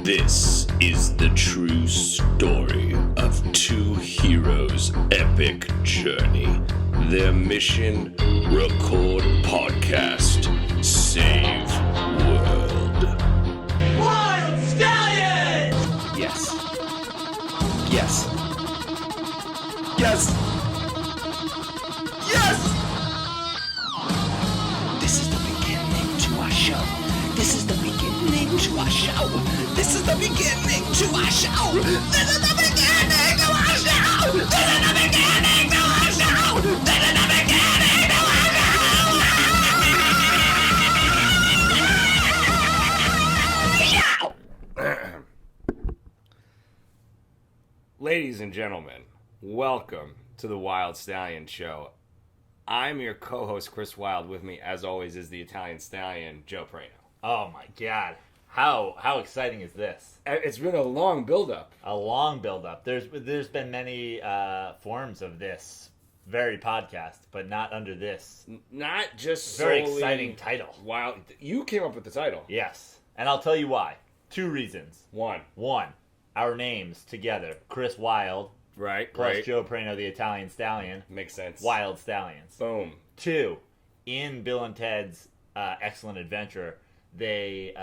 This is the true story of two heroes' epic journey. Their mission, record podcast, save world. Wyld Stallyns! Yes. Yes. Yes. Yes! This is the beginning to our show. This is the beginning to our show. This is the beginning to our show. This is the beginning to our show. This is the beginning to our show. This is the beginning to our show. Ladies and gentlemen, welcome to the Wyld Stallyns Show. I'm your co-host, Chris Wyld. With me, as always, is the Italian stallion, Joe Praino. Oh my God. How exciting is this? It's been a long build-up. A long build-up. There's been many forms of this very podcast, but not under this. Not just Very solely exciting title. Wild. You came up with the title. Yes. And I'll tell you why. Two reasons. One, our names together. Chris Wyld right? plus Right. Joe Praino, the Italian stallion. Makes sense. Wyld Stallyns. Boom. Two, in Bill and Ted's Excellent Adventure, they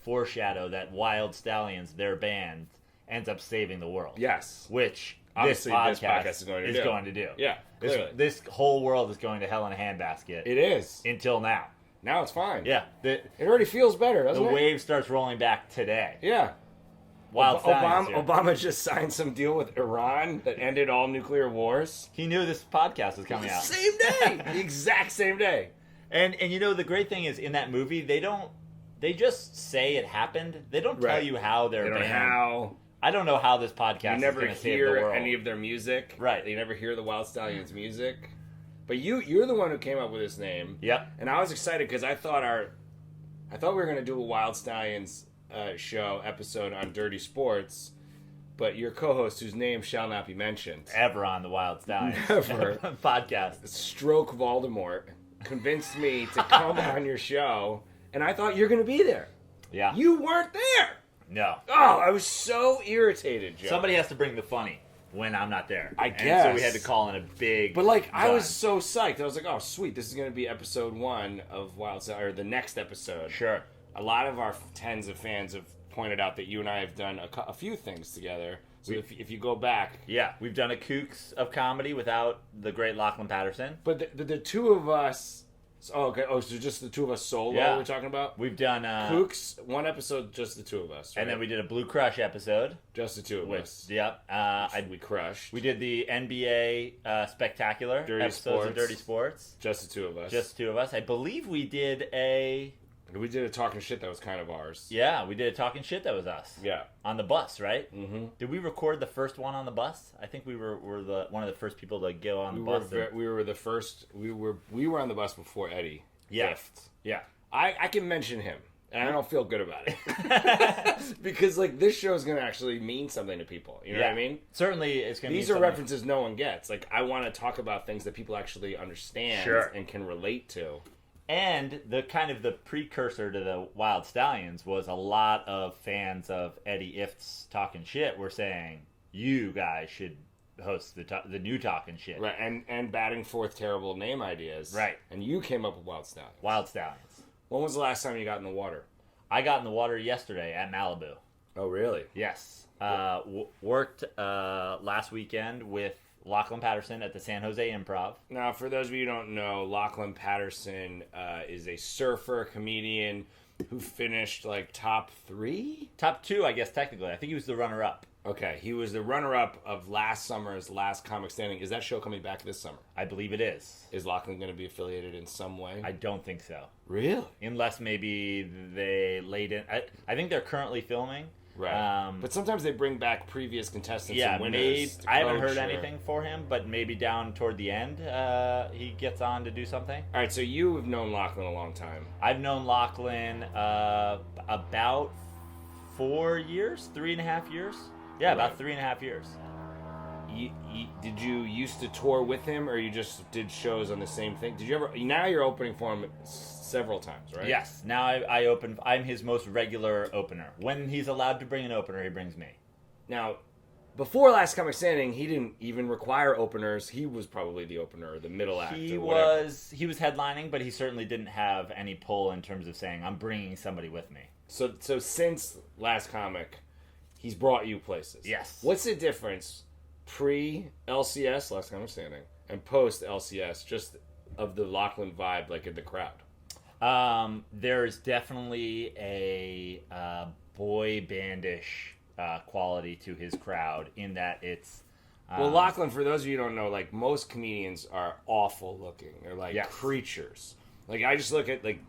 foreshadow that Wyld Stallyns, their band, ends up saving the world. Yes. Which Obviously, this this podcast podcast is going to do. Yeah, clearly. This whole world is going to hell in a handbasket. It is. Until now. Now it's fine. Yeah. It already feels better, doesn't The it? wave starts rolling back today. Yeah. Wyld Stallyns here. Obama just signed some deal with Iran that ended all nuclear wars. He knew this podcast was coming out. Same day. The exact same day. And you know, the great thing is, in that movie, they just say it happened. They don't tell you how their They don't know band... how. I don't know how this podcast You is never going to save the hear world. any of their music. Right. You never hear the Wyld Stallyns music. But you're the one who came up with this name. Yep. And I was excited because I thought we were going to do a Wyld Stallyns show episode on dirty sports, but your co-host, whose name shall not be mentioned, Ever on the Wyld Stallyns Never. podcast. Stroke Voldemort, convinced me to come on your show, and I thought you're going to be there. Yeah. You weren't there. No. Oh, I was so irritated, Joe. Somebody has to bring the funny when I'm not there. I And so guess. we had to call in a big... But I gun. was so psyched. I was like, oh, sweet, this is going to be episode 1 of Wyld Stallyns, or the next episode. Sure. A lot of our tens of fans have pointed out that you and I have done a few things together. So if you go back... Yeah, we've done a Kooks of comedy without the great Lachlan Patterson. But the two of us... Oh, okay. Oh, so just the two of us solo we're talking about? We've done... Kooks, one episode, just the two of us, right? And then we did a Blue Crush episode. Just the two of us. Yep. We crushed. We did the NBA Spectacular Dirty episodes Sports. of Dirty Sports. Just the two of us. Just the two of us. I believe we did a... We did a talking shit that was kind of ours. Yeah, we did a talking shit that was us. Yeah. On the bus, right? Mm-hmm. Did we record the first one on the bus? I think we were one of the first people to go on the bus. We were the first. We were on the bus before Eddie. Yeah. Left. Yeah. I can mention him, and I don't feel good about it because this show is going to actually mean something to people. You know what I mean? Certainly, it's going to. These are references no one gets. I want to talk about things that people actually understand and can relate to. And the precursor to the Wyld Stallyns was a lot of fans of Eddie Ift's Talking Shit were saying, you guys should host the new Talking Shit. Right, and batting forth terrible name ideas. Right. And you came up with Wyld Stallyns. Wyld Stallyns. When was the last time you got in the water? I got in the water yesterday at Malibu. Oh, really? Yes. Worked last weekend with Lachlan Patterson at the San Jose Improv. Now, for those of you who don't know, Lachlan Patterson is a surfer, comedian who finished top 3? Top 2, I guess, technically. I think he was the runner-up. Okay, he was the runner-up of last summer's Last Comic Standing. Is that show coming back this summer? I believe it is. Is Lachlan going to be affiliated in some way? I don't think so. Really? Unless maybe they laid in... I think they're currently filming. Right. But sometimes they bring back previous contestants and winners. I haven't heard anything for him, but maybe down toward the end he gets on to do something. All right, so you have known Lachlan a long time. I've known Lachlan about 4 years, 3.5 years. Yeah, about 3.5 years. did you used to tour with him, or you just did shows on the same thing? Did you ever? Now you're opening for him several times, right? Yes. Now I open. I'm his most regular opener. When he's allowed to bring an opener, he brings me. Now, before Last Comic Standing, he didn't even require openers. He was probably the opener, or the middle act. He or whatever. was headlining, but he certainly didn't have any pull in terms of saying I'm bringing somebody with me. So since Last Comic, he's brought you places. Yes. What's the difference pre-LCS, Last Comic Standing, and post-LCS, just of the Lachlan vibe, like in the crowd? There's definitely a boy bandish quality to his crowd in that it's... Well, Lachlan, for those of you who don't know, like, most comedians are awful looking. They're like creatures. Like, I just look at, like,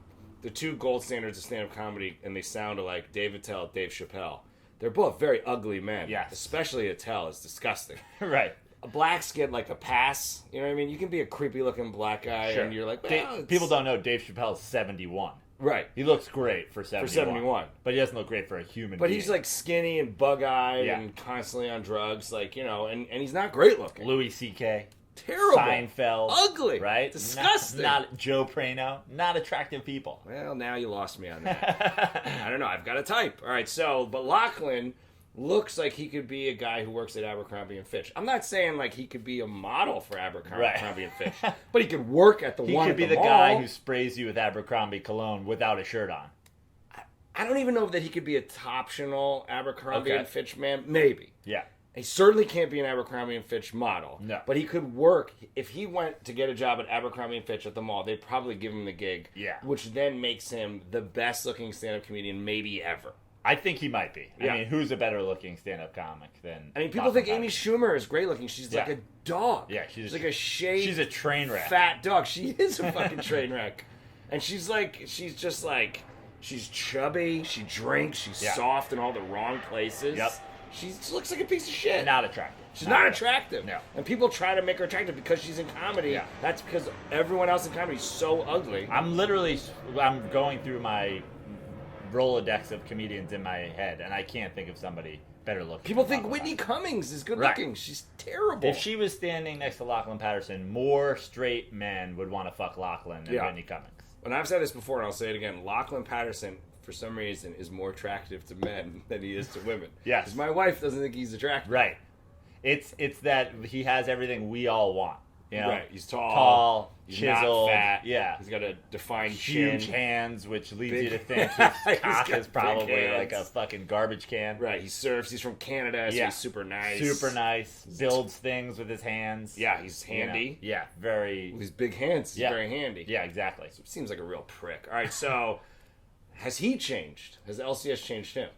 the two gold standards of stand-up comedy, and they sound alike, Dave Attell, Dave Chappelle. They're both very ugly men. Yes. Especially Attell. It's disgusting. Right. Blacks get, like, a pass. You know what I mean? You can be a creepy-looking black guy, Sure. and you're like, well, people don't know Dave Chappelle's 71. Right. He looks great for 71. For 71. But he doesn't look great for a human But being. he's, like, skinny and bug-eyed and constantly on drugs. Like, you know, and he's not great-looking. Louis C.K. Terrible. Seinfeld. Ugly. Right? Disgusting. Not Joe Praino. Not attractive people. Well, now you lost me on that. I don't know. I've got a type. All right, so, but Lachlan looks like he could be a guy who works at Abercrombie & Fitch. I'm not saying, like, he could be a model for Abercrombie & Fitch, but he could work at the He one could at be the the mall. guy who sprays you with Abercrombie cologne without a shirt on. I don't even know that he could be a top-tional Abercrombie Okay. & Fitch man. Maybe. Yeah. He certainly can't be an Abercrombie & Fitch model. No. But he could work. If he went to get a job at Abercrombie & Fitch at the mall, they'd probably give him the gig. Yeah. Which then makes him the best-looking stand-up comedian maybe ever. I think he might be. Yeah. I mean, who's a better looking stand-up comic than... I mean, people think Amy Schumer. Schumer is great-looking. She's like a dog. Yeah, she's like a shaved... She's a train wreck. Fat dog. She is a fucking train wreck. And she's just like... She's chubby. She drinks. She's soft in all the wrong places. Yep. She looks like a piece of shit. Not attractive. She's not attractive. No. And people try to make her attractive because she's in comedy. Yeah. That's because everyone else in comedy is so ugly. I'm going through my Rolodex of comedians in my head, and I can't think of somebody better looking. People than think Lachlan Whitney Patterson. Cummings is good Right. looking. She's terrible. If she was standing next to Lachlan Patterson, more straight men would want to fuck Lachlan than Whitney Cummings. And I've said this before, and I'll say it again. Lachlan Patterson, for some reason, is more attractive to men than he is to women. Yes. Because my wife doesn't think he's attractive. Right. It's that he has everything we all want. You know? Right. He's tall. He's chiseled. not fat. Yeah. He's got a defined Huge chin. hands, which leads Big- you to think He's his cock got is probably big like a hands. fucking garbage can. Right. He surfs. He's from Canada, so Yeah. he's super nice. Super nice. Builds things with his hands. Yeah, he's You know? handy. Yeah, very. With his big hands, he's Yeah. very handy. Yeah, exactly. Seems like a real prick. All right, so has he changed? Has LCS changed him?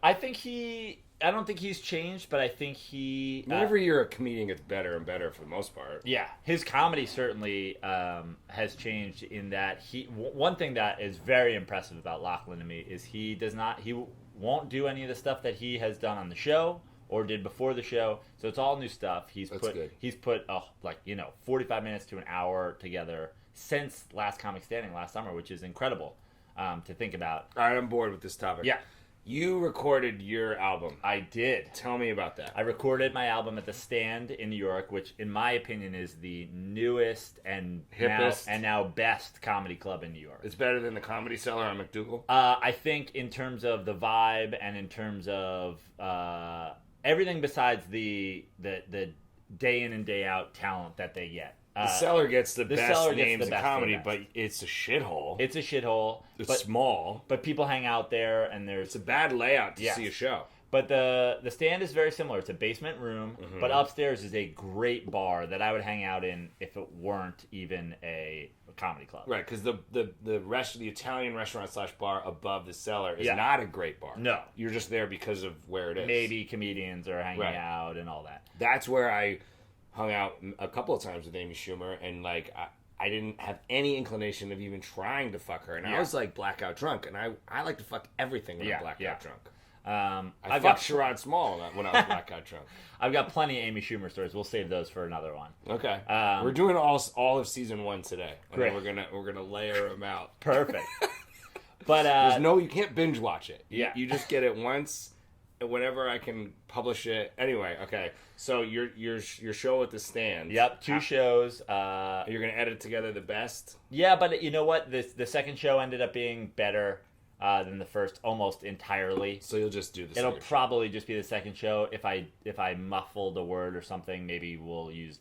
I don't think he's changed, but I think he. Every year a comedian gets better and better for the most part. Yeah, his comedy certainly has changed in that one thing that is very impressive about Lachlan to me is he won't do any of the stuff that he has done on the show or did before the show. So it's all new stuff. He's put 45 minutes to an hour together since Last Comic Standing last summer, which is incredible to think about. All right, I'm bored with this topic. Yeah. You recorded your album. I did. Tell me about that. I recorded my album at the Stand in New York, which, in my opinion, is the newest and Hippest. now best comedy club in New York. It's better than the Comedy Cellar on McDougal? I think in terms of the vibe and in terms of everything besides the day in and day out talent that they get. The Cellar gets the best Cellar gets names the in best comedy, names. but it's a shithole. It's a shithole. It's small. But people hang out there, and there's It's a bad layout to Yes. see a show. But the Stand is very similar. It's a basement room, Mm-hmm. but upstairs is a great bar that I would hang out in if it weren't even a comedy club. Right, because the Italian restaurant / bar above the Cellar is Yeah. not a great bar. No. You're just there because of where it is. Maybe comedians are hanging Right. out and all that. That's where I hung out a couple of times with Amy Schumer, and like I didn't have any inclination of even trying to fuck her, and I Yeah. was like blackout drunk, and I like to fuck everything when I'm blackout drunk. I fucked Sherrod Small when I was blackout drunk. I've got plenty of Amy Schumer stories. We'll save those for another one. Okay, we're doing all of season 1 today. And Great. then we're gonna layer them out. Perfect. But You can't binge watch it. Yeah. You just get it once, whenever I can publish it. Anyway, okay. So your show at the Stand. Yep, 2 shows. You're gonna edit together the best. Yeah, but you know what? The second show ended up being better than the first almost entirely. So you'll just do the. It'll probably just be the second show. If I muffled a word or something, maybe we'll use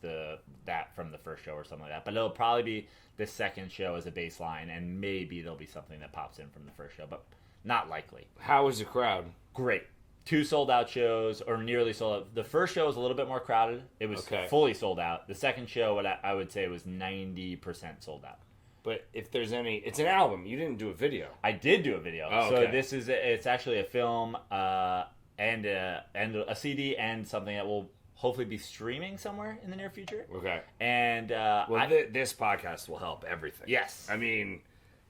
that from the first show or something like that. But it'll probably be the second show as a baseline, and maybe there'll be something that pops in from the first show, but not likely. How was the crowd? Great. 2 sold out shows, or nearly sold out. The first show was a little bit more crowded. It was fully sold out. The second show, I would say, was 90% sold out. But if there's any, it's an album. You didn't do a video. I did do a video. Oh, so okay. it's actually a film and a CD and something that will hopefully be streaming somewhere in the near future. Okay. And this podcast will help everything. Yes. I mean,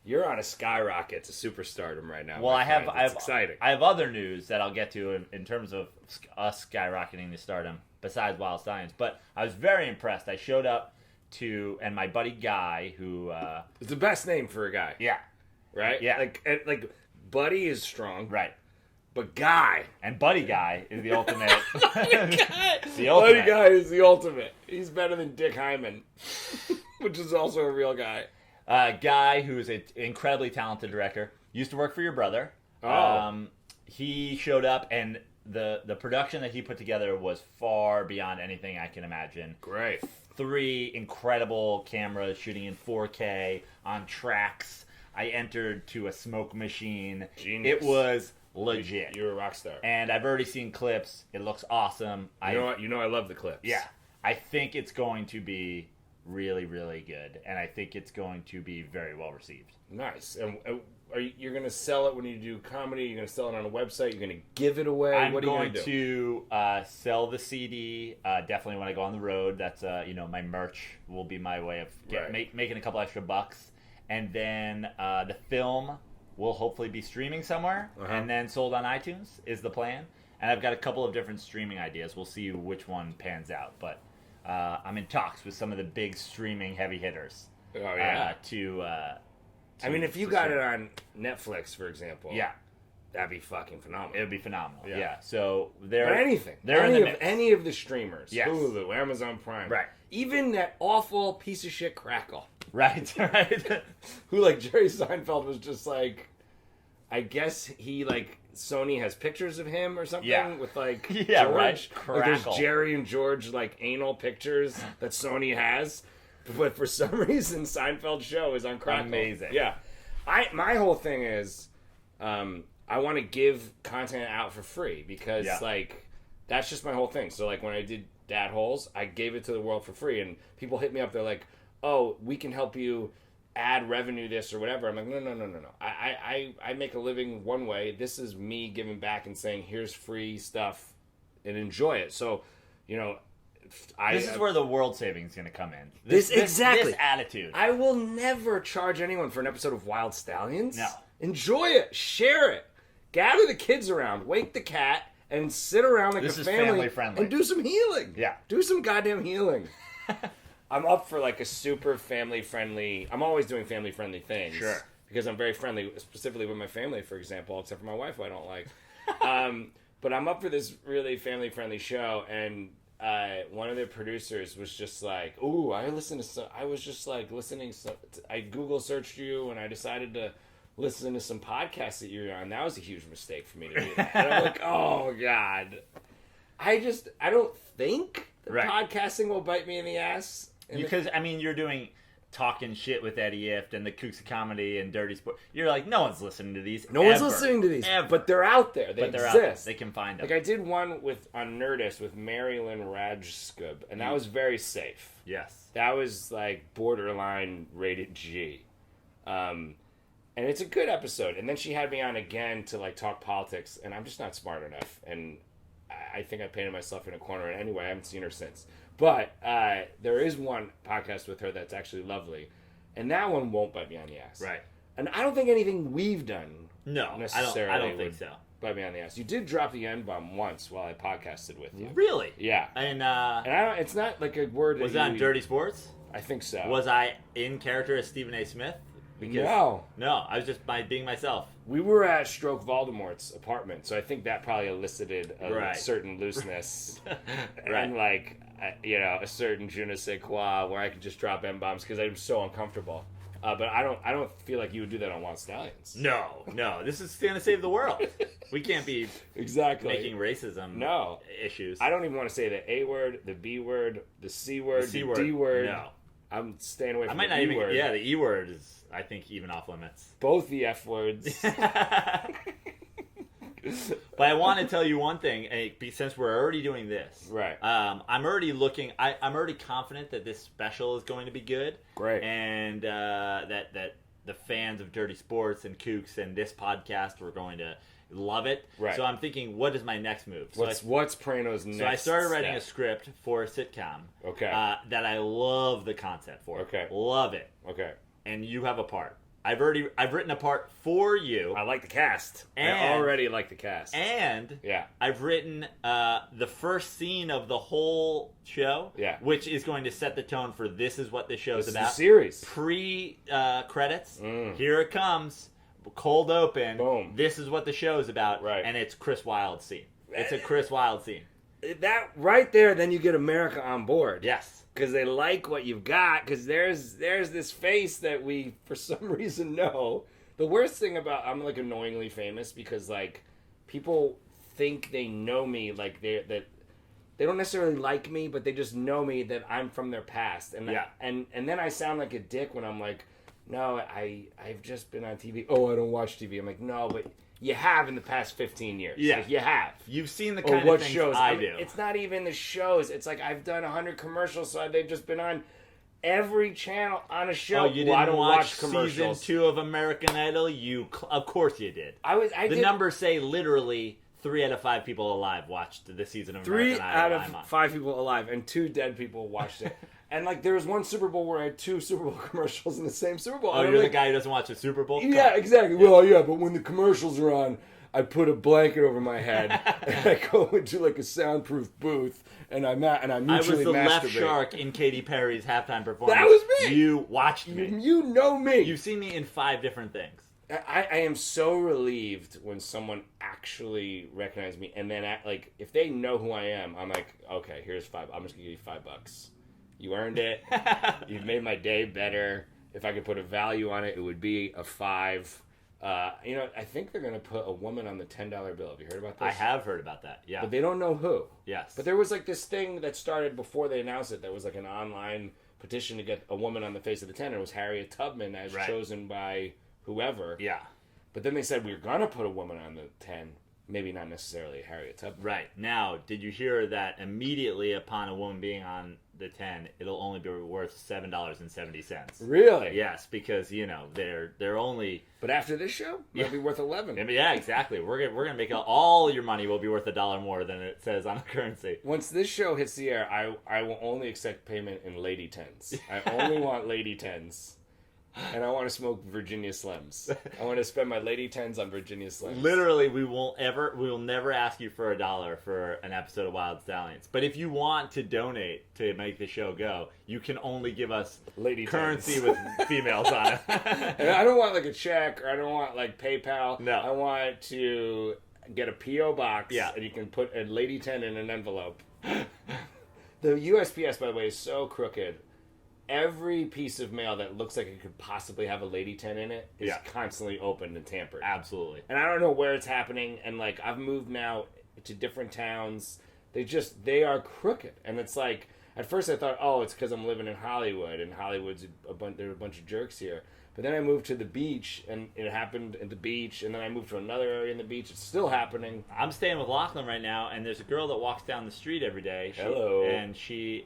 you're on a skyrocket to superstardom right now. Well, I have exciting. I have other news that I'll get to in terms of us skyrocketing to stardom besides Wyld Stallyns. But I was very impressed. I showed up and my buddy Guy, who it's the best name for a guy. Yeah. Right? Yeah. Like Buddy is strong. Right. But Guy. And Buddy Guy is the ultimate. The ultimate. Buddy Guy is the ultimate. He's better than Dick Hyman, which is also a real guy. Guy, who is an incredibly talented director, used to work for your brother. Oh. He showed up, and the production that he put together was far beyond anything I can imagine. Great. 3 incredible cameras shooting in 4K on tracks. I entered to a smoke machine. Genius. It was legit. You're a rock star. And I've already seen clips. It looks awesome. You know I love the clips. Yeah. I think it's going to be really, really good. And I think it's going to be very well received. Nice. And you're going to sell it when you do comedy? You're going to sell it on a website? You're going to give it away? I'm what are you going going to do? sell the CD. Definitely when I go on the road. That's my merch will be my way of making a couple extra bucks. And then the film will hopefully be streaming somewhere and then sold on iTunes is the plan. And I've got a couple of different streaming ideas. We'll see which one pans out. But I'm in talks with some of the big streaming heavy hitters. Oh, yeah. I mean, if you got it on Netflix, for example, that'd be fucking phenomenal. It would be phenomenal. Yeah. So they're but anything. They're any of the streamers. Yes. Hulu, Amazon Prime. Right. Even that awful piece of shit Crackle. Right. Who, like, Jerry Seinfeld was just like, I guess he, like, Sony has pictures of him or something with, like, George. Right. Like, there's Jerry and George, like, anal pictures that Sony has. But for some reason, Seinfeld's show is on Crackle. Amazing. Yeah. My whole thing is, I want to give content out for free because, like, that's just my whole thing. So, like, when I did Dad Holes, I gave it to the world for free. And people hit me up. They're like, oh, we can help you add revenue this or whatever. I'm like, no. I make a living one way. This is me giving back and saying, here's free stuff and enjoy it. So, this is where the world saving is going to come in. Exactly. This attitude. I will never charge anyone for an episode of Wyld Stallyns. No. Enjoy it. Share it. Gather the kids around. Wake the cat and sit around like this a is family friendly. and do some healing. Yeah. Do some goddamn healing. I'm up for like a super family friendly. I'm always doing family friendly things. Sure. Because I'm very friendly, specifically with my family, for example, except for my wife, who I don't like. But I'm up for this really family friendly show, and one of the producers was just like, "Ooh, I was just like listening. I Google searched you, and I decided to listen to some podcasts that you're on. That was a huge mistake for me to do that." And I'm like, "Oh God, I don't think that podcasting will bite me in the ass." Because you're doing talking shit with Eddie Ift and the Kooks of Comedy and Dirty Sport. You're like, no one's listening to these. No one's listening to these, but they're out there. They exist. Out there. They can find them. Like I did one on Nerdist with Marilyn Rajskub, and that was very safe. Yes, that was like borderline rated G, and it's a good episode. And then she had me on again to like talk politics, and I'm just not smart enough, and I think I painted myself in a corner. And anyway, I haven't seen her since. But there is one podcast with her that's actually lovely, and that one won't bite me on the ass. Right. And I don't think anything we've done necessarily I don't think so. Bite me on the ass. You did drop the N-bomb once while I podcasted with you. Really? Yeah. And I don't. It's not like a word. Was that on Dirty Sports? I think so. Was I in character as Stephen A. Smith? Because, no, I was just being myself. We were at Stroke Voldemort's apartment, so I think that probably elicited a Right. certain looseness. Right. And, like, a certain je ne sais quoi where I could just drop M-bombs because I'm so uncomfortable. But I don't feel like you would do that on Wyld Stallyns. No, this is going to save the world. We can't be Exactly making racism issues. I don't even want to say the A word, the B word, the C word, the D word. No. I'm staying away from I might the not E even. word. Yeah, the E word is, I think, even off limits. Both the F words. But I want to tell you one thing, since we're already doing this. Right. I'm already looking. I'm already confident that this special is going to be good. Great. And that the fans of Dirty Sports and Kooks and this podcast were going to love it. Right. So I'm thinking, what is my next move? What's Praino's next? So I started writing step? a script for a sitcom. Okay. That I love the concept for. Okay. Love it. Okay. And you have a part. I've written a part for you. I like the cast. I And- already like the cast. And yeah. I've written the first scene of the whole show, Yeah. which is going to set the tone for this is what the show's This about. is the series. Credits. Here it comes. Cold open. Boom. This is what the show is about. Right. And it's Chris Wyld scene. It's a Chris Wyld scene. That right there, then you get America on board. Yes. Because they like what you've got. Because there's this face that we, for some reason, know. The worst thing about I'm like annoyingly famous because like people think they know me, like they don't necessarily like me, but they just know me that I'm from their past, and Yeah. and then I sound like a dick when I'm like, no, I've just been on TV. Oh, I don't watch TV. I'm like, no, but you have in the past 15 years. Yeah. Like, you have. You've seen the Or kind what of things shows I mean, do. It's not even the shows. It's like I've done 100 commercials, so they've just been on every channel on a show. Oh, you Well, didn't I don't watch watch commercials. season 2 of American Idol? Of course you did. I The did numbers say literally 3 out of 5 people alive watched the season of 3 American out Idol. I'm on. of 5 people alive, and 2 dead people watched it. And like there was one Super Bowl where I had 2 Super Bowl commercials in the same Super Bowl. Oh, And I'm you're like, the guy who doesn't watch the Super Bowl? yeah, exactly. Well, yeah, but when the commercials are on, I put a blanket over my head and I go into like a soundproof booth and I I was mutually the masturbate. left shark in Katy Perry's halftime performance. That was me! You watched me. You know me. You've seen me in 5 different things. I am so relieved when someone actually recognizes me, and then like if they know who I am, I'm like, okay, here's $5. I'm just gonna give you $5. You earned it. You've made my day better. If I could put a value on it, it would be a 5. I think they're gonna put a woman on the $10 bill. Have you heard about this? I have heard about that. Yeah. But they don't know who. Yes. But there was like this thing that started before they announced it. There was like an online petition to get a woman on the face of the 10. It was Harriet Tubman as Right. chosen by whoever. Yeah. But then they said we were gonna put a woman on the 10. Maybe not necessarily Harriet Tubman. Right. Now, did you hear that immediately upon a woman being on the 10, it'll only be worth $7.70? Really? Yes, because, they're only... But after this show, it'll be worth $11. Yeah, exactly. We're gonna make all your money will be worth $1 more than it says on the currency. Once this show hits the air, I will only accept payment in Lady 10s. I only want Lady 10s. And I want to smoke Virginia Slims. I want to spend my Lady 10s on Virginia Slims. Literally, we will never ask you for $1 for an episode of Wyld Stallyns. But if you want to donate to make the show go, you can only give us Lady currency 10s. with females on it. And I don't want like a check, or I don't want like PayPal. No. I want to get a P.O. box. Yeah. And you can put a Lady 10 in an envelope. The USPS, by the way, is so crooked. Every piece of mail that looks like it could possibly have a Lady 10 in it is constantly opened and tampered. Absolutely. And I don't know where it's happening. And like I've moved now to different towns. They are crooked. And it's like at first I thought, oh, it's because I'm living in Hollywood, and Hollywood's there are a bunch of jerks here. But then I moved to the beach, and it happened at the beach. And then I moved to another area in the beach. It's still happening. I'm staying with Lachlan right now, and there's a girl that walks down the street every day. Hello. And she's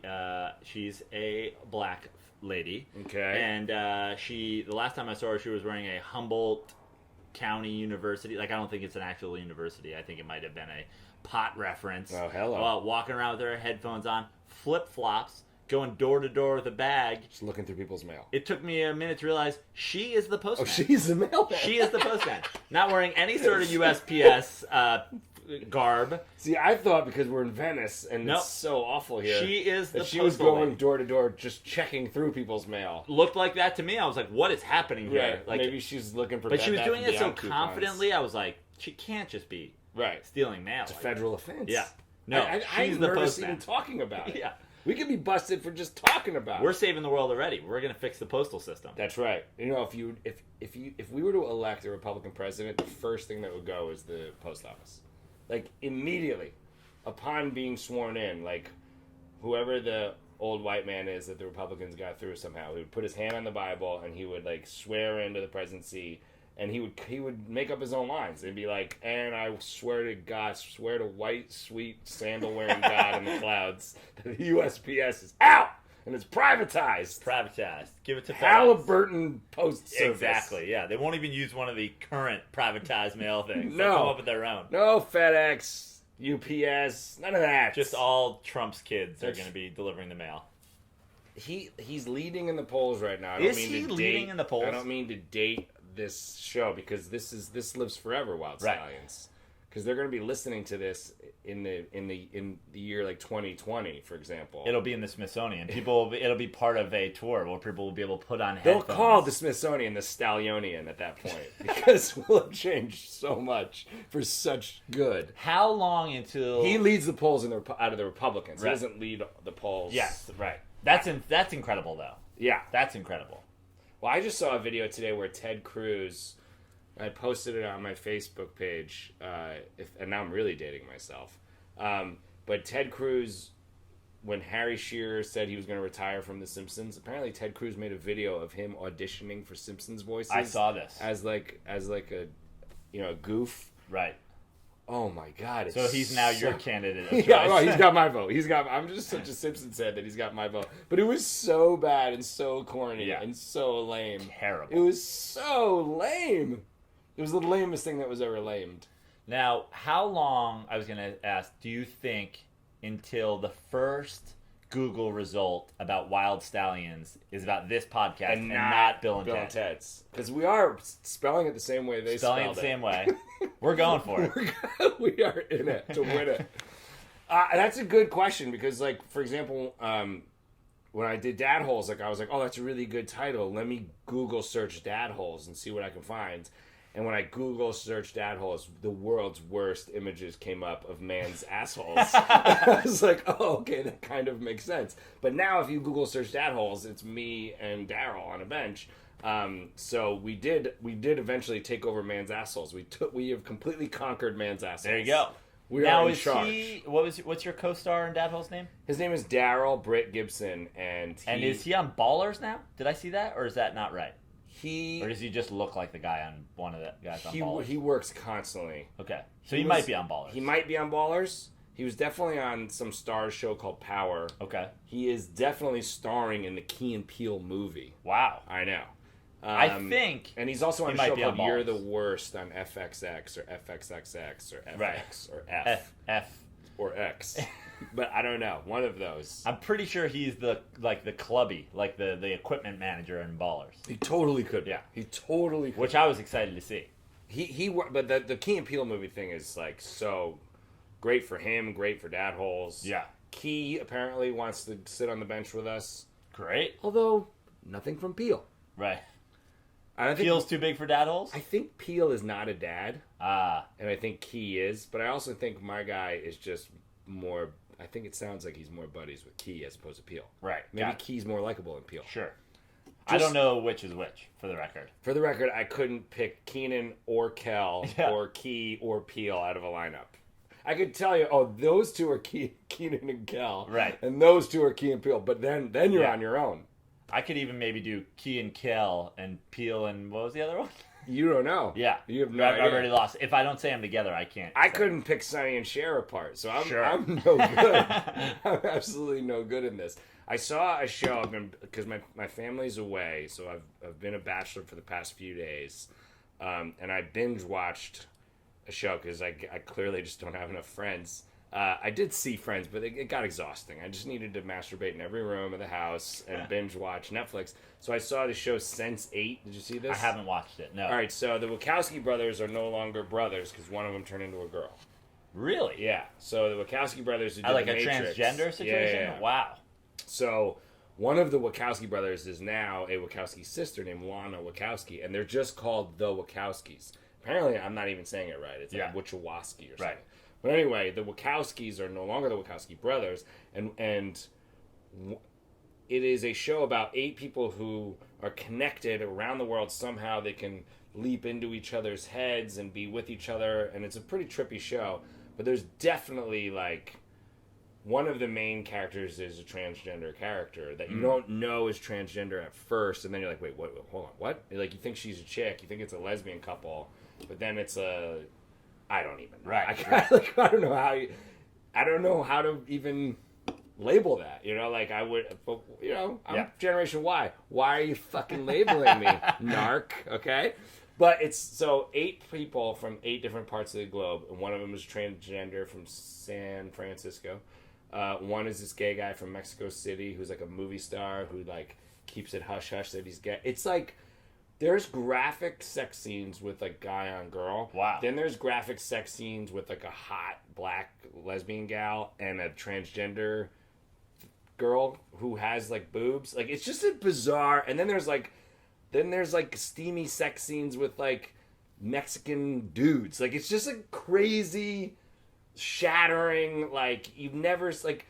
a black lady. Okay. And the last time I saw her, she was wearing a Humboldt County University. Like, I don't think it's an actual university. I think it might have been a pot reference. Oh, hello. Walking around with her headphones on, flip-flops, going door to door with a bag. Just looking through people's mail. It took me a minute to realize she is the postman. Oh, she's the mailman. She is the postman. Not wearing any sort of USPS garb. See, I thought because we're in Venice and Nope. it's so awful here. She is that the she was postal going lady. door to door, just checking through people's mail. Looked like that to me. I was like, what is happening here? Right. Like, Maybe she's looking for. but Bed she was Bath doing and it so Beyond coupons. confidently. I was like, she can't just be Right. stealing mail. It's a like federal offense. Yeah. No, I'm she's the nervous postman. even talking about it. Yeah. We could be busted for just talking about We're it. saving the world already. We're gonna fix the postal system. That's right. You know, if we were to elect a Republican president, the first thing that would go is the post office. Like immediately, upon being sworn in, like whoever the old white man is that the Republicans got through somehow, he would put his hand on the Bible and he would like swear into the presidency, and he would make up his own lines. It'd be like, and I swear to God, swear to white, sweet, sandal-wearing God in the clouds, that the USPS is out and it's privatized. Privatized. Give it to FedEx. Halliburton Post Service. Exactly. Yeah, they won't even use one of the current privatized mail things. No. They'll come up with their own. No FedEx, UPS, none of that. Just all Trump's kids are That's- going to be delivering the mail. He's leading in the polls right now. I Is don't mean he to leading date, in the polls? I don't mean to date this show because this lives forever, Wyld Right. Stallyns. Because they're going to be listening to this in the year like 2020, for example. It'll be in the Smithsonian. It'll be part of a tour where people will be able to put on They'll headphones. call the Smithsonian the Stallionian at that point because we'll have changed so much for such good. How long until He leads the polls out of the Republicans. Right. He doesn't lead the polls. Yes, right. That's incredible though. Yeah. That's incredible. Well, I just saw a video today where Ted Cruz, I posted it on my Facebook page, and now I'm really dating myself. But Ted Cruz, when Harry Shearer said he was going to retire from The Simpsons, apparently Ted Cruz made a video of him auditioning for Simpsons voices. I saw this. as like a a goof. Right. Oh my God! It's So he's now your so- candidate of choice. Yeah, well, he's got my vote. I'm just such a Simpsons head that he's got my vote. But it was so bad and so corny Yeah. and so lame. Terrible. It was so lame. It was the lamest thing that was ever lamed. Now, how long, I was going to ask, do you think until the first Google result about Wyld Stallyns is about this podcast and not Bill and Ted? Ted's? Because we are spelling it the same way they Spelling spelled it the same way. We're going for it. We are in it to win it. That's a good question because, like, for example, when I did Dad Holes, like, I was like, oh, that's a really good title. Let me Google search Dad Holes and see what I can find. And when I Google searched Dad Holes, the world's worst images came up of man's assholes. I was like, oh, okay, that kind of makes sense. But now if you Google search Dad Holes, it's me and Daryl on a bench. So we did eventually take over man's assholes. We have completely conquered man's assholes. There you go. We now, are in is charge. he, what's your co-star in Dad Hole's name? His name is Daryl Britt Gibson, and Is he on Ballers now? Did I see that? Or is that not right? he Or does he just look like the guy on one of the guys on Ballers? he works constantly. Okay. So He he was- might be on Ballers. He might be on Ballers. He was definitely on some Stars show called Power. Okay. He is definitely starring in the Key and Peele movie. Wow. I know. I think and he's also on he a might show be on called You're Ballers. the Worst on FXX or FXXX or FX Right. or F F. or X. But I don't know. One of those. I'm pretty sure he's the clubby, like the equipment manager in Ballers, He totally could. Yeah. He totally could. which I was excited to see. But the Key and Peele movie thing is like so great for him, great for Dad Holes. Yeah. Key apparently wants to sit on the bench with us. Great. Although nothing from Peele. Right. I don't think Feels too big for Dad Holes? I think Peele is not a dad, Ah. and I think Key is. But I also think my guy is just more. I think it sounds like he's more buddies with Key as opposed to Peele. Right. Maybe Got it. Key's more likable than Peele. Sure. I don't know which is which, for the record. For the record, I couldn't pick Keenan or Kel Yeah. or Key or Peele out of a lineup. I could tell you, oh, those two are Keenan and Kel, Right. and those two are Key and Peele. But then you're Yeah. on your own. I could even maybe do Key and Kel and Peel and what was the other one? You don't know. Yeah. You have no I've idea. already lost. If I don't say them together, I can't. I say. couldn't pick Sonny and Cher apart, so Sure. I'm no good. I'm absolutely no good in this. I saw a show because my family's away, so I've been a bachelor for the past few days, and I binge watched a show because I clearly just don't have enough friends. I did see Friends, but it got exhausting. I just needed to masturbate in every room of the house and binge watch Netflix. So I saw the show Sense8. Did you see this? I haven't watched it, no. All right, so the Wachowski brothers are no longer brothers because one of them turned into a girl. Really? Yeah. So the Wachowski brothers who did Like the a Matrix. transgender situation? Yeah. Wow. So one of the Wachowski brothers is now a Wachowski sister named Lana Wachowski, and they're just called the Wachowskis. Apparently, I'm not even saying it right. It's like Wachowski or something. Right. But anyway, the Wachowskis are no longer the Wachowski brothers, and it is a show about 8 people who are connected around the world. Somehow they can leap into each other's heads and be with each other, and it's a pretty trippy show. But there's definitely, like, one of the main characters is a transgender character that you don't know is transgender at first, and then you're like, wait, what? Hold on, what? Like, you think she's a chick, you think it's a lesbian couple, but then it's a... I don't even know. Right. I don't know how I don't know how to even label that. You know, like I would, but, you know, I'm Generation Y. Why are you fucking labeling me, narc? Okay? But it's, so 8 people from 8 different parts of the globe, and one of them is transgender from San Francisco. One is this gay guy from Mexico City who's like a movie star who like keeps it hush hush that he's gay. It's like, there's graphic sex scenes with like guy on girl. Wow. Then there's graphic sex scenes with like a hot black lesbian gal and a transgender girl who has like boobs. Like, it's just a bizarre. And then there's like steamy sex scenes with like Mexican dudes. Like, it's just a crazy, shattering, like, you've never, like,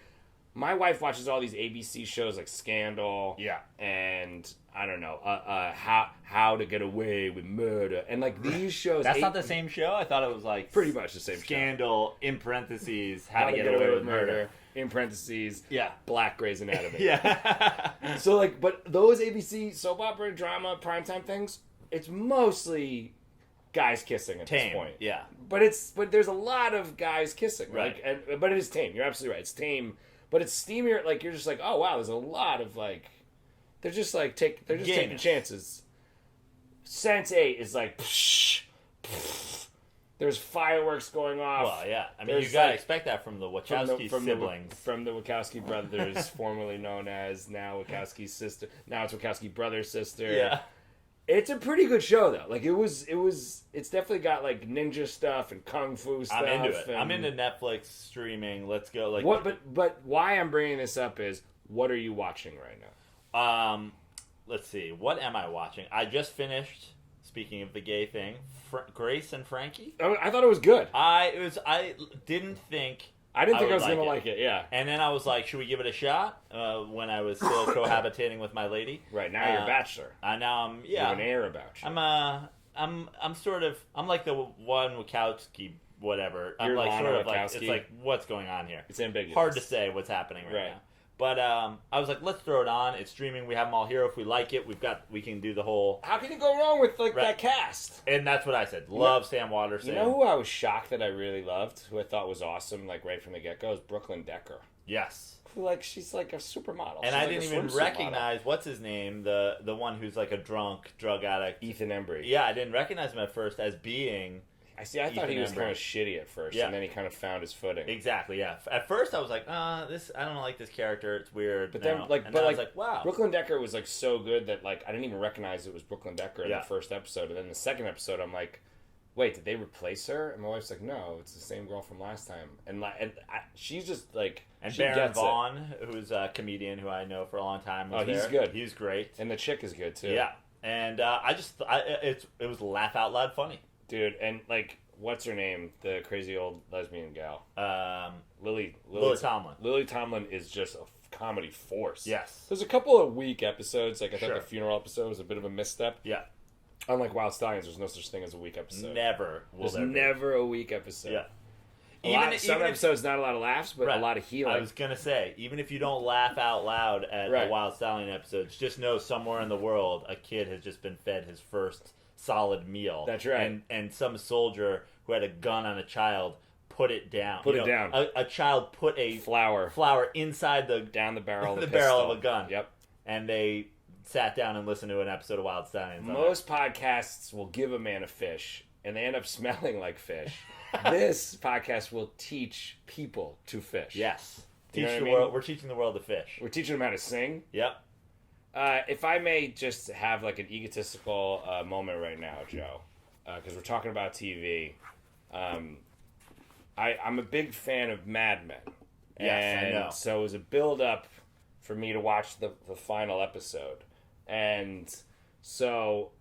my wife watches all these ABC shows like Scandal. Yeah. And I don't know, how to get away with murder. And like these shows. That's not the same show? I thought it was like pretty much the same Scandal, in parentheses, how to get away with murder. In parentheses, Yeah. Black Grey's Anatomy. Yeah. So like, but those ABC soap opera, drama, primetime things, it's mostly guys kissing at Tame. this point. Yeah. But there's a lot of guys kissing. Right. Like, but it is tame. You're absolutely right. It's tame. But it's steamier. Like, you're just like, oh wow, there's a lot of like, they're just taking chances. Sense8 is like, psh, psh, there's fireworks going off. Well, yeah. I mean, There's you gotta like- expect that from the Wachowski siblings. From the Wachowski brothers, formerly known as now Wachowski's sister. Now it's Wachowski brother's sister. Yeah. It's a pretty good show though. Like it's definitely got like ninja stuff and kung fu stuff. I'm into it. and- I'm into Netflix streaming. Let's go. Like, what? But why I'm bringing this up is, what are you watching right now? Let's see. What am I watching? I just finished. Speaking of the gay thing, Grace and Frankie. I thought it was good. I didn't think. I didn't think I would was gonna it. like it. Yeah. And then I was like, should we give it a shot? When I was still cohabitating with my lady. Right now you're a bachelor. Now I'm You have an air about you. I'm sort of, I'm like the one Wachowski whatever. I'm You're like Lana sort of like, Wachowski? it's like, what's going on here? It's ambiguous. Hard to say what's happening right now. But I was like, let's throw it on. It's streaming. We have them all here. If we like it, we can do the whole. How can you go wrong with like Right. that cast? And that's what I said. Love Sam Waterston. You know who I was shocked that I really loved, who I thought was awesome, like right from the get go, is Brooklyn Decker. Yes. Who, like, she's like a supermodel. And She's I like didn't a even swimsuit recognize what's his name, the one who's like a drunk drug addict. model. Ethan Embry. Yeah, I didn't recognize him at first as being. I thought he Ethan was Embry. kind of shitty at first, Yeah. and then he kind of found his footing. Exactly, yeah. At first, I was like, I don't like this character. It's weird. But then, now. like, and but then I like, was like, wow. Brooklyn Decker was like so good that like I didn't even recognize it was Brooklyn Decker in Yeah. the first episode, and then the second episode, I'm like, wait, did they replace her? And my wife's like, no, it's the same girl from last time, and she's just like, And she Baron gets it. Vaughn, who's a comedian who I know for a long time, was he's there. good. He's great. And the chick is good too. Yeah, and it was laugh out loud funny. Dude, and like, what's her name? The crazy old lesbian gal. Lily Tomlin. Lily Tomlin is just a comedy force. Yes. There's a couple of weak episodes. Like I thought Sure. the funeral episode was a bit of a misstep. Yeah. Unlike Wyld Stallyns, there's no such thing as a weak episode. Never will There's there be. never a weak episode. Yeah. Some episodes, not a lot of laughs, but Right. a lot of healing. I was gonna say, even if you don't laugh out loud at Right. the Wyld Stallion episodes, just know somewhere in the world a kid has just been fed his first solid meal. That's right. And some soldier who had a gun on a child put it down. Put it down. A child put a flour inside the down the barrel of the the barrel pistol. of a gun. Yep. And they sat down and listened to an episode of Wyld Stallyns. Most podcasts will give a man a fish, and they end up smelling like fish. This podcast will teach people to fish. Yes. You know Teach what the I mean? world. We're teaching the world to fish. We're teaching them how to sing. Yep. If I may just have like an egotistical moment right now, Joe, because we're talking about TV. I'm a big fan of Mad Men. Yes, I know. So it was a build-up for me to watch the final episode. And so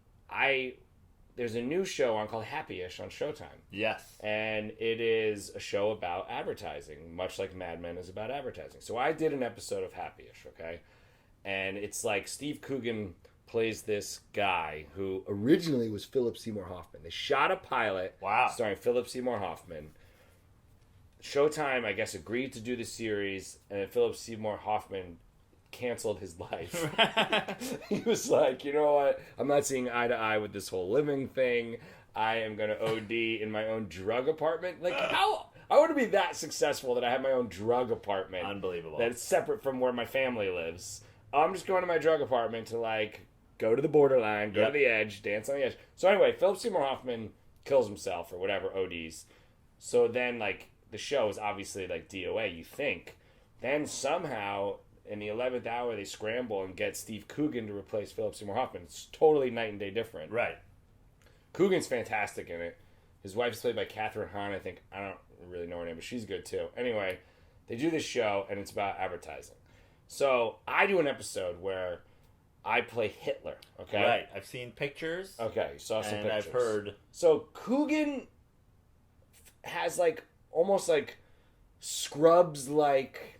there's a new show on called Happy-ish on Showtime. Yes. And it is a show about advertising, much like Mad Men is about advertising. So I did an episode of Happy-ish, okay? And it's like Steve Coogan plays this guy who originally was Philip Seymour Hoffman. They shot a pilot starring Philip Seymour Hoffman. Showtime, I guess, agreed to do the series, and then Philip Seymour Hoffman canceled his life. He was like, you know what? I'm not seeing eye to eye with this whole living thing. I am going to OD in my own drug apartment. Like, how? I want to be that successful that I have my own drug apartment. Unbelievable. That's separate from where my family lives. I'm just going to my drug apartment to, like, go to the borderline, go to the edge, dance on the edge. So anyway, Philip Seymour Hoffman kills himself or whatever, ODs. So then, like, the show is obviously, like, DOA, you think. Then somehow, in the 11th hour, they scramble and get Steve Coogan to replace Philip Seymour Hoffman. It's totally night and day different. Right. Coogan's fantastic in it. His wife's played by Catherine Hahn, I think. I don't really know her name, but she's good, too. Anyway, they do this show, and it's about advertising. So I do an episode where I play Hitler, okay? Right. I've seen pictures. Okay, you saw some and pictures. I've heard. So Coogan has, like, almost like Scrubs-like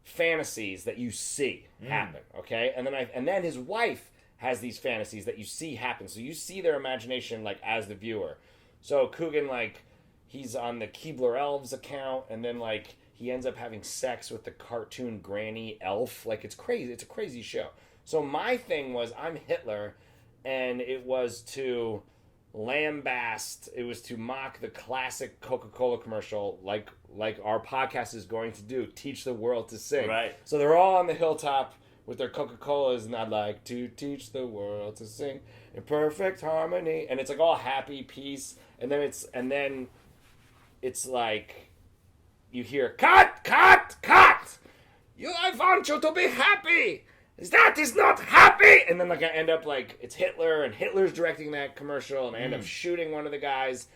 fantasies that you see happen, okay? And then his wife has these fantasies that you see happen. So you see their imagination, like, as the viewer. So Coogan, like, he's on the Keebler Elves account, and then, like, he ends up having sex with the cartoon granny elf. Like, it's crazy. It's a crazy show. So my thing was, I'm Hitler, and it was to lambast, it was to mock the classic Coca-Cola commercial, like our podcast is going to do, teach the world to sing. Right. So they're all on the hilltop with their Coca-Colas, and I'd like to teach the world to sing in perfect harmony, and it's like all happy, peace, and then it's like you hear cut. I want you to be happy. That is not happy! And then, like, I end up, like, it's Hitler, and Hitler's directing that commercial, and I end up shooting one of the guys.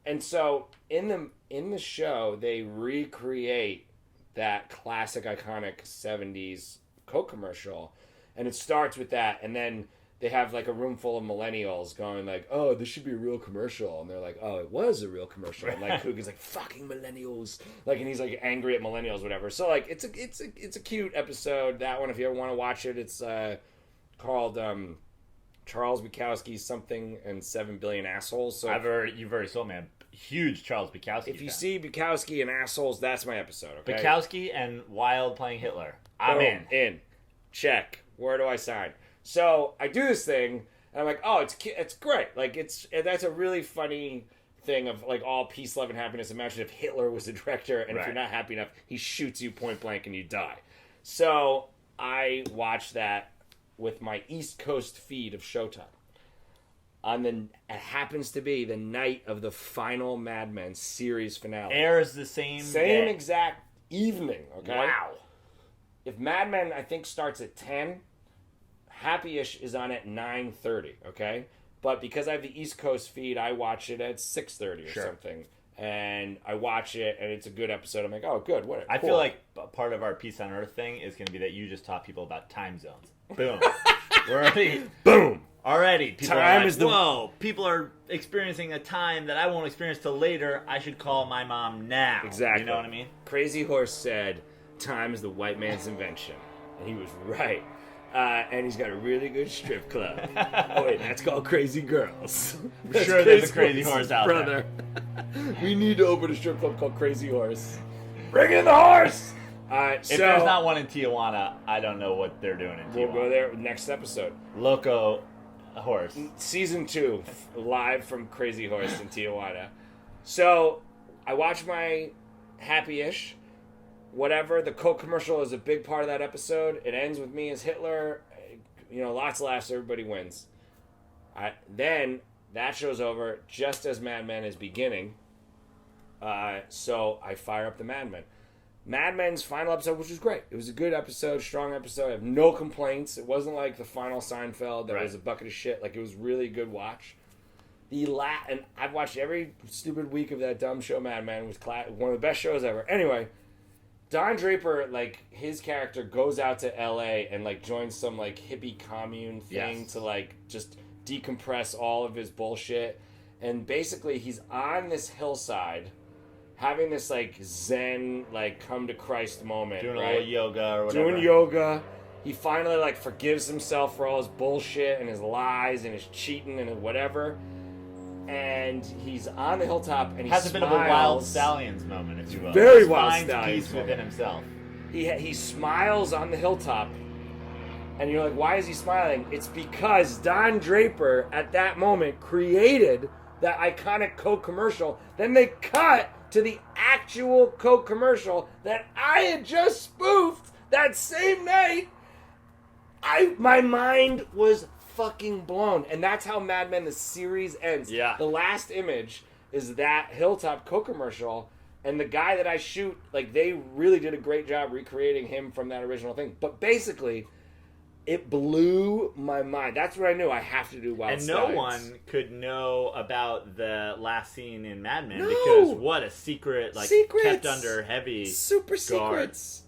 And so, in the show, they recreate that classic, iconic 70s Coke commercial. And it starts with that, and then they have, like, a room full of millennials going, like, oh, this should be a real commercial. And they're like, oh, it was a real commercial. And, like, Coogan's like, fucking millennials. Like, and he's, like, angry at millennials, whatever. So, like, it's a cute episode. That one, if you ever want to watch it, it's called Charles Bukowski's Something and 7 Billion Assholes. So You've already sold me a huge Charles Bukowski if you fan. see Bukowski and Assholes, that's my episode, okay? Bukowski and Wyld playing Hitler. I'm Boom, in. Check. Where do I sign? So I do this thing, and I'm like, oh, it's great. Like, that's a really funny thing of, like, all peace, love, and happiness. Imagine if Hitler was the director, and if you're not happy enough, he shoots you point blank and you die. So I watched that with my East Coast feed of Showtime. It happens to be the night of the final Mad Men series finale. Airs the same day. Exact evening, okay? Wow. If Mad Men, I think, starts at 10... Happy-ish is on at 9:30, okay? But because I have the East Coast feed, I watch it at 6:30 or something. And I watch it, and it's a good episode. I'm like, oh, good, whatever. I feel like part of our Peace on Earth thing is going to be that you just taught people about time zones. Boom. We're already... Boom! Already. People Time are like, is the... whoa, people are experiencing a time that I won't experience till later. I should call my mom now. Exactly. You know what I mean? Crazy Horse said, time is the white man's invention. And he was right. And he's got a really good strip club. Oh, wait, that's called Crazy Girls. I'm sure there's a Crazy Horse out brother. We need to open a strip club called Crazy Horse. Bring in the horse! If there's not one in Tijuana, I don't know what they're doing in Tijuana. We'll go there next episode. Loco Horse. Season 2, live from Crazy Horse in Tijuana. So, I watch my Happy-ish. Whatever, the Coke commercial is a big part of that episode. It ends with me as Hitler. You know, lots of laughs, everybody wins. Then, that show's over just as Mad Men is beginning. So, I fire up the Mad Men. Mad Men's final episode, which was great. It was a good episode, strong episode. I have no complaints. It wasn't like the final Seinfeld that was a bucket of shit. Like, it was really a good watch. And I've watched every stupid week of that dumb show, Mad Men. It was one of the best shows ever. Anyway, Don Draper, like, his character goes out to L.A. and, like, joins some, like, hippie commune thing to, like, just decompress all of his bullshit. And basically, he's on this hillside having this, like, Zen, like, come to Christ moment, doing right? a little yoga or whatever. Doing yoga. He finally, like, forgives himself for all his bullshit and his lies and his cheating and whatever. And he's on the hilltop and he has smiles. a bit of a Wyld Stallyns moment, if you will. Very He Wyld finds Stallyns peace moment. within himself. He smiles on the hilltop. And you're like, why is he smiling? It's because Don Draper, at that moment, created that iconic Coke commercial. Then they cut to the actual Coke commercial that I had just spoofed that same night. My mind was fucking blown. And that's how Mad Men, the series, ends. Yeah. The last image is that Hilltop Coke commercial. And the guy that I shoot, like, they really did a great job recreating him from that original thing. But basically, it blew my mind. That's what I knew. I have to do Wyld And no Stallyns. one could know about the last scene in Mad Men No. because what a secret, like, Secrets. kept under heavy Super guard. secrets.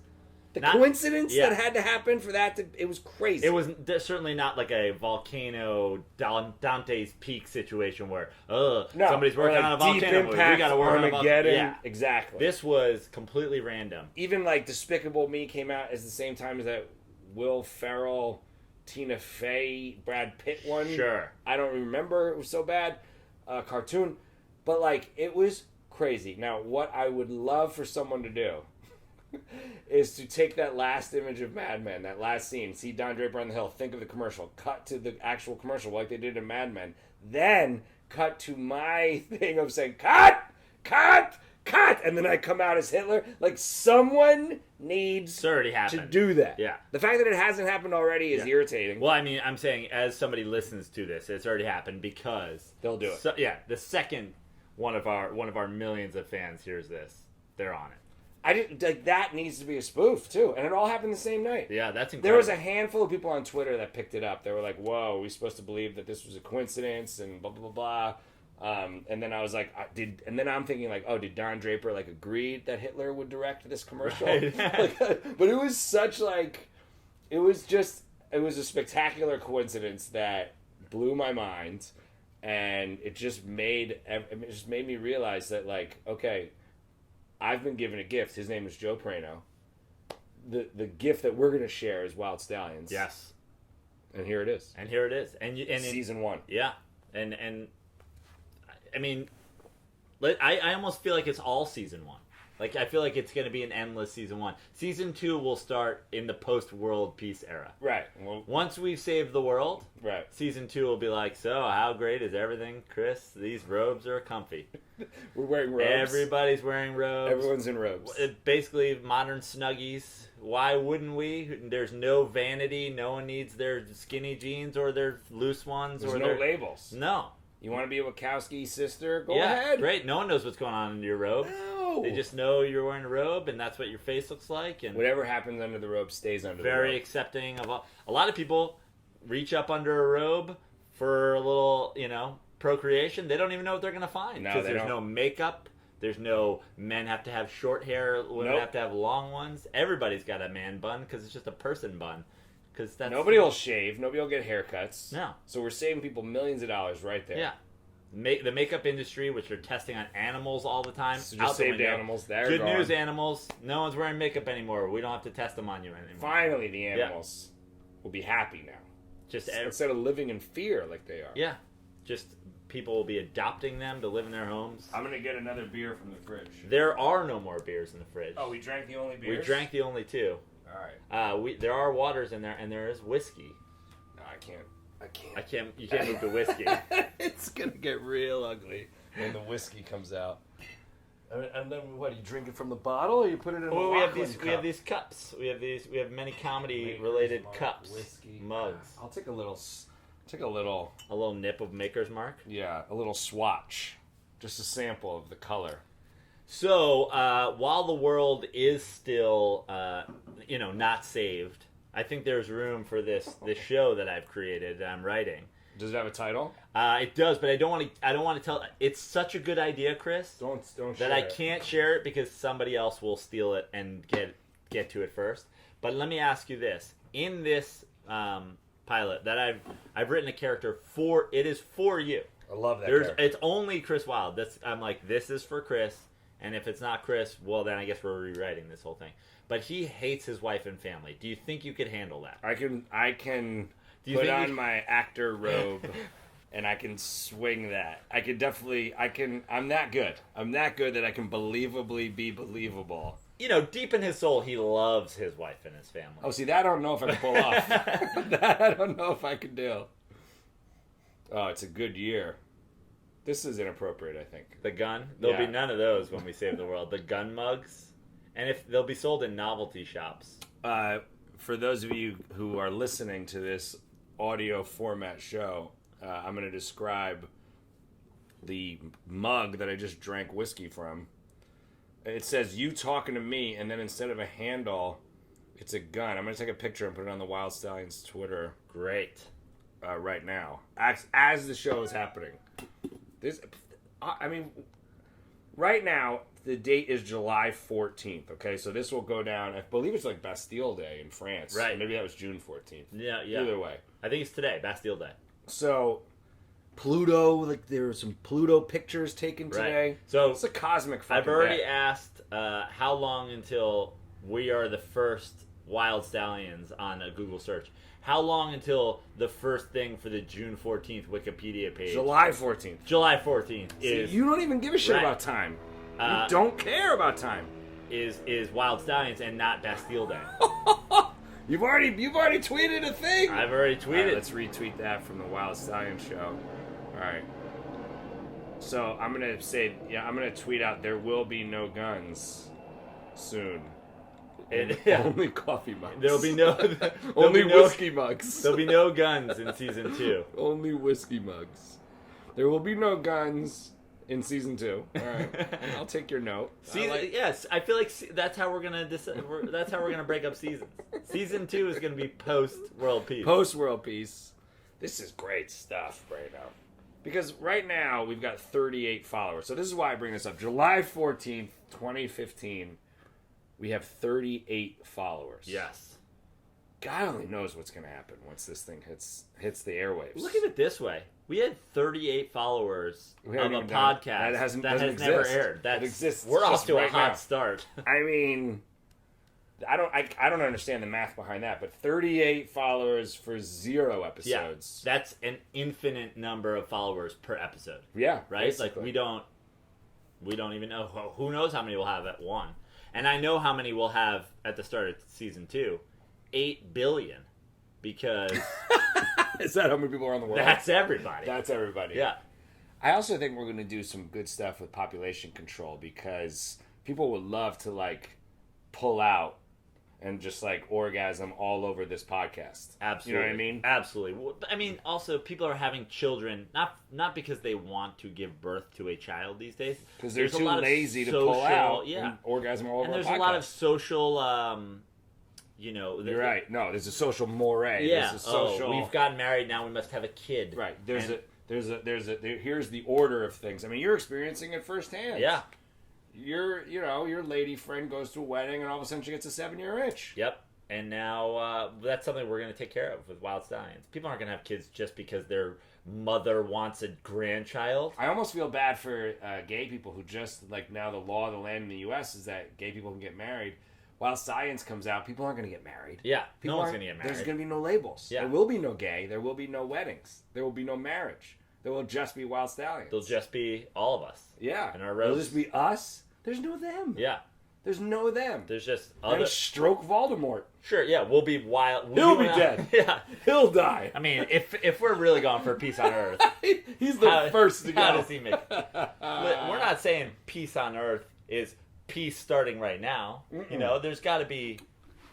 The Not- coincidence yeah. that had to happen for that to... It was crazy. It was certainly not like a volcano Dante's Peak situation where, somebody's or working like on a Deep volcano movie. We Impact, gotta work on a Armageddon. Yeah, Exactly. this was completely random. Even, like, Despicable Me came out at the same time as that Will Ferrell, Tina Fey, Brad Pitt one. Sure. I don't remember. It was so bad. Cartoon. But, like, it was crazy. Now, what I would love for someone to do is to take that last image of Mad Men, that last scene, see Don Draper on the hill, think of the commercial, cut to the actual commercial like they did in Mad Men, then cut to my thing of saying, cut, and then I come out as Hitler. Like, someone needs It's already to happened. do that. Yeah. The fact that it hasn't happened already is irritating. Well, I mean, I'm saying as somebody listens to this, it's already happened because They'll do it. So, yeah, the second one of our millions of fans hears this, they're on it. I didn't like that needs to be a spoof too, and it all happened the same night. Yeah, that's incredible. There was a handful of people on Twitter that picked it up. They were like, "Whoa, are we supposed to believe that this was a coincidence?" And blah blah blah blah. And then I was like, And then I'm thinking like, "Oh, did Don Draper like agree that Hitler would direct this commercial?" Right. But it was such like, it was a spectacular coincidence that blew my mind, and it just made me realize that like, okay, I've been given a gift. His name is Joe Praino. The gift that we're going to share is Wyld Stallyns. Yes. And here it is. And here it is. And Season 1. Yeah. And I mean, I almost feel like it's all season 1. Like, I feel like it's going to be an endless season 1. Season 2 will start in the post-world peace era. Right. Well, Once we've saved the world, right. season 2 will be like, so how great is everything, Chris? These robes are comfy. We're wearing robes. Everybody's wearing robes. Everyone's in robes. Basically, modern Snuggies. Why wouldn't we? There's no vanity. No one needs their skinny jeans or their loose ones. There's or no their... labels. No. You want to be a Wachowski sister? Go Yeah, ahead. great. No one knows what's going on in your robe. No. They just know you're wearing a robe, and that's what your face looks like. And Whatever happens under the robe stays under the robe. very accepting of all. A lot of people reach up under a robe for a little, procreation. They don't even know what they're going to find No, because they there's don't. no makeup. There's no men have to have short hair. Women Nope. have to have long ones. Everybody's got a man bun because it's just a person bun. Because that's Nobody will shave. Nobody will get haircuts. No. So we're saving people millions of dollars right there. Yeah. The makeup industry, which are testing on animals all the time, So out just the saved window. animals. They're Good gone. news, animals. No one's wearing makeup anymore. We don't have to test them on you anymore. Finally, the animals will be happy now. Just Instead of living in fear like they are. yeah, just people will be adopting them to live in their homes. I'm going to get another beer from the fridge. There are no more beers in the fridge. Oh, we drank the only beers? We drank the only 2. All right. There are waters in there, and there is whiskey. No, I can't. You can't move to whiskey. It's going to get real ugly when the whiskey comes out. And then what? You drink it from the bottle, or you put it in a Well, we have Lachlan these. cup? We have these cups. We have many comedy-related cups, whiskey mugs. I'll take a little. A little nip of Maker's Mark. Yeah, a little swatch, just a sample of the color. So while the world is still, not saved, I think there's room for this show that I've created, that I'm writing. Does it have a title? It does, but I don't want to tell. It's such a good idea, Chris. Don't that share I it. can't share it because somebody else will steal it and get to it first. But let me ask you this: in this pilot that I've written a character for, it is for you. I love that character. It's only Chris Wyld. I'm like, this is for Chris, and if it's not Chris, well, then I guess we're rewriting this whole thing. But he hates his wife and family. Do you think you could handle that? I can put on my actor robe and I can swing that. I'm that good. I'm that good that I can believably be believable. Deep in his soul, he loves his wife and his family. Oh, see, that I don't know if I can pull off. That I don't know if I can do. Oh, it's a good year. This is inappropriate, I think. The gun? There'll be none of those when we save the world. The gun mugs? And if they'll be sold in novelty shops. For those of you who are listening to this audio format show, I'm going to describe the mug that I just drank whiskey from. It says, "You talking to me," and then instead of a handle, it's a gun. I'm going to take a picture and put it on the Wyld Stallyns Twitter. Great. Right now. As the show is happening. Right now, the date is July 14th, okay? So this will go down, I believe it's like Bastille Day in France. Right. Maybe that was June 14th. Yeah. Either way. I think it's today, Bastille Day. So, Pluto, there were some Pluto pictures taken today. Right. So, it's a cosmic fucking I've already day. asked how long until we are the first Wyld Stallyns on a Google search. How long until the first thing for the June 14th Wikipedia page? July 14th. July 14th is... See, you don't even give a shit Right. about time. You don't care about time. Is Wyld Stallyns and not Bastille Day. You've already tweeted a thing. I've already tweeted. All right, let's retweet that from the Wyld Stallyns show. All right. So I'm gonna tweet out, "There will be no guns soon." And, Only coffee mugs. There'll be no... Only whiskey mugs. There'll be no guns in season 2. Only whiskey mugs. There will be no guns in season 2. All right, I'll take your note. Yes, I feel like that's how we're gonna that's how we're gonna break up seasons. Season 2 is gonna be post World Peace. Post World Peace. This is great stuff right now. Because right now we've got 38 followers. So this is why I bring this up. July 14th, 2015. We have 38 followers. Yes. God only knows what's going to happen once this thing hits the airwaves. Look at it this way. We had 38 followers of a haven't even podcast done- that hasn't- that doesn't has never exist. aired. That exists We're off just to a right hot now. start. I mean, I don't understand the math behind that, but 38 followers for 0 episodes. Yeah, that's an infinite number of followers per episode. Yeah, right. basically. Like we don't even know. Who knows how many we'll have at one? And I know how many we'll have at the start of season 2. 8 billion, because Is that how many people are in the world? that's everybody. That's everybody. Yeah. I also think we're going to do some good stuff with population control, because people would love to like pull out and just like orgasm all over this podcast. Absolutely. You know what I mean? Absolutely. Well, I mean, also people are having children not because they want to give birth to a child these days, Because they're There's a too lot of lazy to social- pull out yeah. and orgasm all over and there's a a lot of podcast. social. You're right. No, there's a social moray. Yeah. There's a social. We've gotten married, now we must have a kid. Right. And- Here's the order of things. I mean, you're experiencing it firsthand. Yeah. Your lady friend goes to a wedding and all of a sudden she gets a 7-year itch. Yep. And now that's something we're going to take care of with Wyld Stallyns. People aren't going to have kids just because their mother wants a grandchild. I almost feel bad for gay people who just, like, now the law of the land in the U.S. is that gay people can get married. While science comes out, people aren't going to get married. Yeah, People no one's aren't- going to get married. There's going to be no labels. Yeah. There will be no gay. There will be no weddings. There will be no marriage. There will just be Wyld Stallyns. They'll just be all of us. Yeah. in our It'll robes. just be us. There's no them. Yeah, There's no them. there's just And other. stroke Voldemort. Sure, yeah, we'll be wild. He'll be dead. Yeah, He'll die. I mean, if we're really going for peace on Earth, He's the first to go. How does he make it? We're not saying peace on Earth is peace starting right now. Mm-mm. You know, there's got to be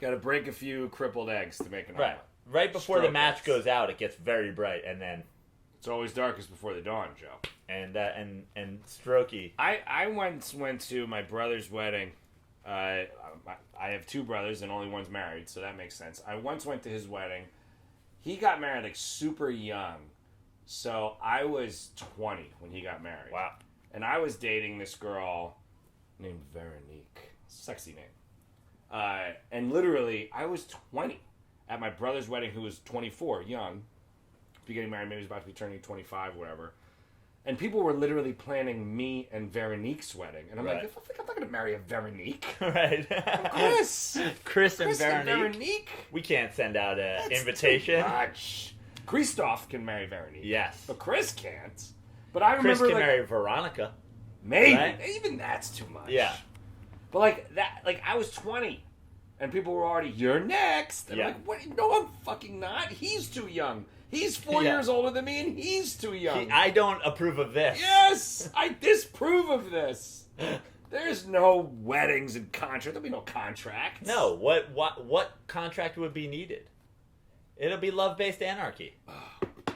Got to break a few crippled eggs to make an right, omelet. right before the Stroke match eggs. goes out. It gets very bright, and then It's always darkest before the dawn, Joe. and Strokey. I once went to my brother's wedding. I have 2 brothers and only one's married, so that makes sense. I once went to his wedding. He got married like super young, So I was 20 when he got married. Wow. And I was dating this girl named Veronique. Sexy name. And literally, I was 20 at my brother's wedding, who was 24, young. Be getting married, maybe he was about to be turning 25, whatever. And people were literally planning me and Veronique's wedding. And I'm like, I'm not going to marry a Veronique. Right. Chris and Veronique. We can't send out an invitation. Too much. Christoph can marry Veronique. Yes. But Chris can't. But I remember, Chris can marry Veronica. Maybe. Right? Even that's too much. Yeah. But I was 20. And people were already, you're next. And I'm like, what? No, I'm fucking not. He's too young. He's 4 years older than me, and he's too young. I don't approve of this. Yes! I disapprove of this. There's no weddings and contracts. There'll be no contracts. No. What contract would be needed? It'll be love-based anarchy.